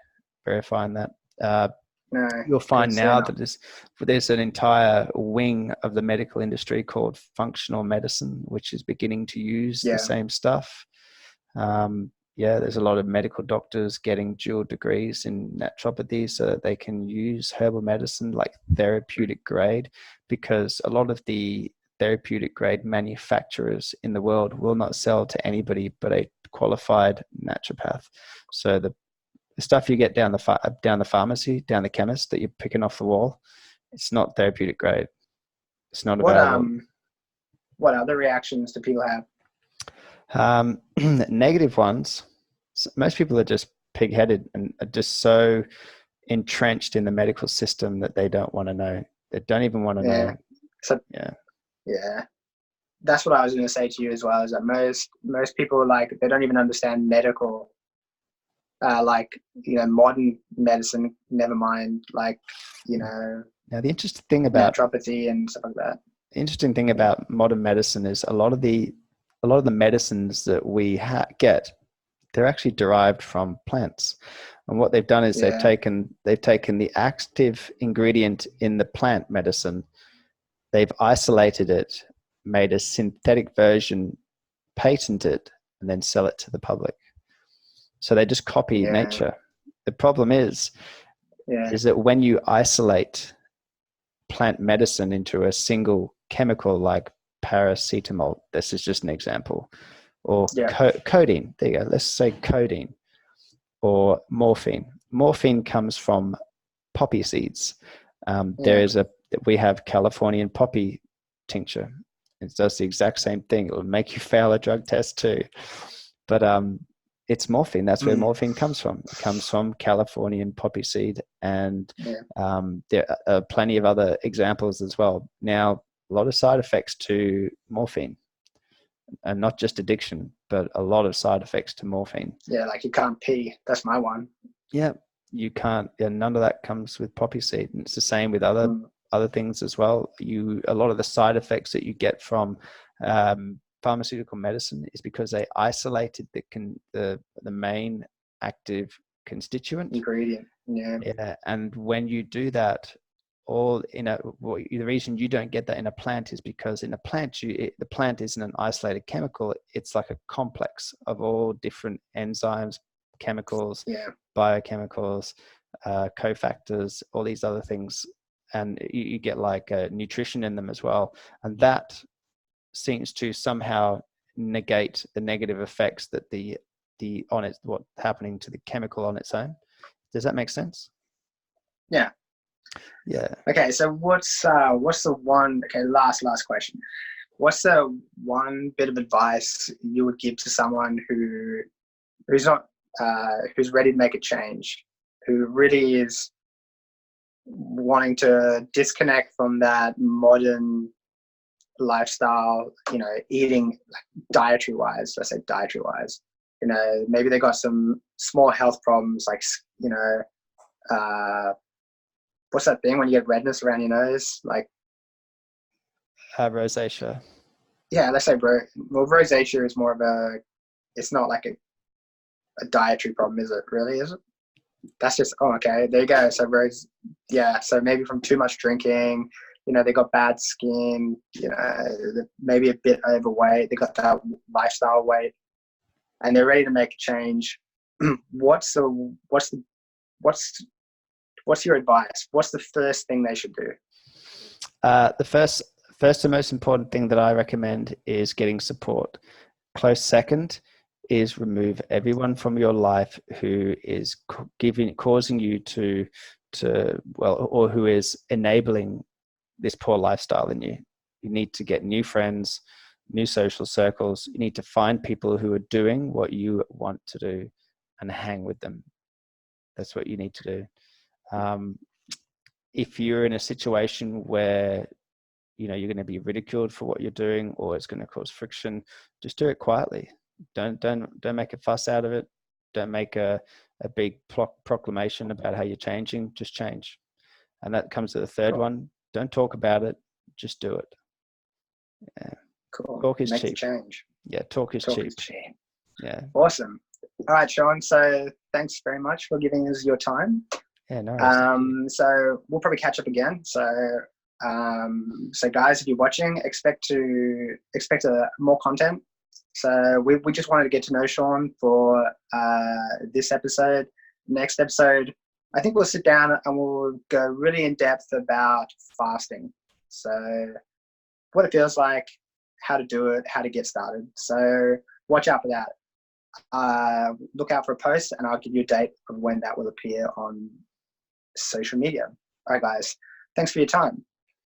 verifying that. You'll find now that there's an entire wing of the medical industry called functional medicine, which is beginning to use the same stuff. There's a lot of medical doctors getting dual degrees in naturopathy so that they can use herbal medicine like therapeutic grade, because a lot of the therapeutic grade manufacturers in the world will not sell to anybody but a qualified naturopath. So the stuff you get down the pharmacy, down the chemist that you're picking off the wall, it's not therapeutic grade. It's not available. What other reactions do people have? Negative ones. Most people are just pig-headed and are just so entrenched in the medical system that they don't want to know. They don't even want to know. So, that's what I was going to say to you as well, is that most people, like, they don't even understand medical, modern medicine, never mind, now the interesting thing about naturopathy and stuff like that. The interesting thing about modern medicine is a lot of the medicines that we get, they're actually derived from plants. And what they've done is they've taken the active ingredient in the plant medicine, they've isolated it, made a synthetic version, patent it, and then sell it to the public. So they just copy nature. The problem is that when you isolate plant medicine into a single chemical like paracetamol, this is just an example, or Yeah. codeine. There you go. Let's say codeine or morphine. Morphine comes from poppy seeds. We have Californian poppy tincture. It does the exact same thing. It will make you fail a drug test too. But it's morphine. That's where morphine comes from. It comes from Californian poppy seed, and there are plenty of other examples as well. Now, a lot of side effects to morphine, and not just addiction, but a lot of side effects to morphine. Yeah, like you can't pee. That's my one. Yeah, you can't. Yeah, none of that comes with poppy seed, and it's the same with other things as well. A lot of the side effects that you get from pharmaceutical medicine is because they isolated the main active constituent ingredient. Yeah, and when you do that, the reason you don't get that in a plant is because in a plant the plant isn't an isolated chemical. It's like a complex of all different enzymes, chemicals, biochemicals, cofactors, all these other things, and you get like nutrition in them as well, and that seems to somehow negate the negative effects that what's happening to the chemical on its own. Does that make sense? Yeah. Okay, so what's the one? Okay, last question. What's the one bit of advice you would give to someone who's not who's ready to make a change, who really is wanting to disconnect from that modern lifestyle, eating dietary wise, maybe they got some small health problems, like, what's that thing when you get redness around your nose? Like rosacea. Yeah, let's say rosacea is more of it's not like a dietary problem, is it? Really, is it? That's just, okay, there you go. So so maybe from too much drinking, they got bad skin, maybe a bit overweight, they got that lifestyle weight, and they're ready to make a change. What's your advice? What's the first thing they should do? The first and most important thing that I recommend is getting support. Close second is remove everyone from your life who is causing you or who is enabling this poor lifestyle in you. You need to get new friends, new social circles. You need to find people who are doing what you want to do and hang with them. That's what you need to do. If you're in a situation where you're going to be ridiculed for what you're doing, or it's going to cause friction, just do it quietly. Don't make a fuss out of it. Don't make a big proclamation about how you're changing. Just change. And that comes to the third one. Don't talk about it. Just do it. Yeah. Cool. Talk is Make cheap. the change. Yeah, talk is cheap. Yeah. Awesome. All right, Sean. So thanks very much for giving us your time. Yeah, no worries. So we'll probably catch up again. So guys, if you're watching, expect more content. So we just wanted to get to know Sean for this episode. Next episode, I think we'll sit down and we'll go really in depth about fasting. So what it feels like, how to do it, how to get started. So watch out for that. Look out for a post, and I'll give you a date of when that will appear on social media. All right, guys. Thanks for your time.